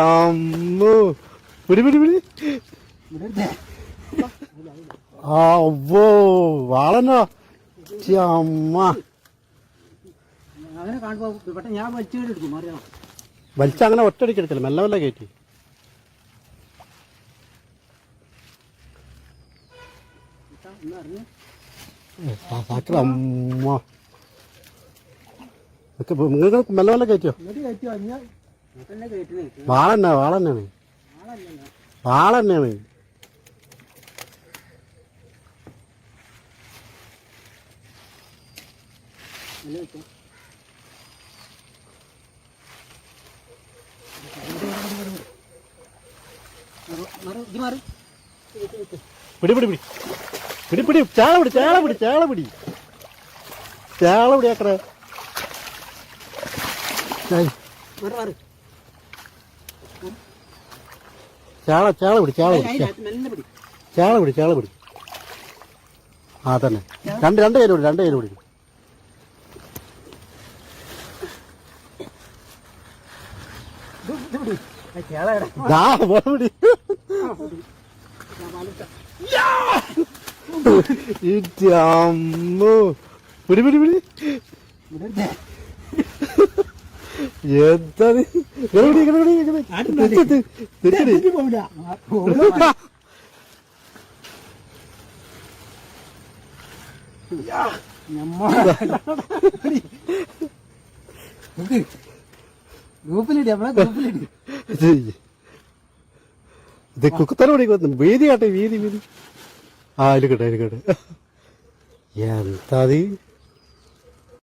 അമ്മോ പിടി പിടി പിടി ആ ഒവ്വോ വാളനോ അമ്മ അങ്ങനെ കാണുമ്പോ പെട്ടെന്ന് ഞാൻ വലിച്ചെടുക്കും അറിയാം. വലിച്ച അങ്ങനെ ഒറ്റയടിക്ക് എടുക്കല മെല്ലെ മെല്ലെ കയറ്റി. അമ്മ നിങ്ങൾക്ക് മെല്ലെ മെല്ലെ കയറ്റിയോ? വാളന്നെയാണ് വാളന്നെയാണ്. പിടി പിടി പിടി പിടി പിടി ചേള പിടി ചേള പിടി ചേള പിടി ചേള പിടി ആക്കറേ. ചേള ചേള പിടി ചേള പിടി ചേള പിടി ചേള പിടി. ആ തന്നെ രണ്ട് കയ്യിൽ പിടി രണ്ട് കയ്യിൽ പിടി. പിടി പിടി പിടി പിടി എന്താ ഇത് കുക്കത്തല പിടിക്കുന്നു. വീതി കാട്ടെ വീതി വീതി. ആ അതിൽ കേട്ടെ എന്താ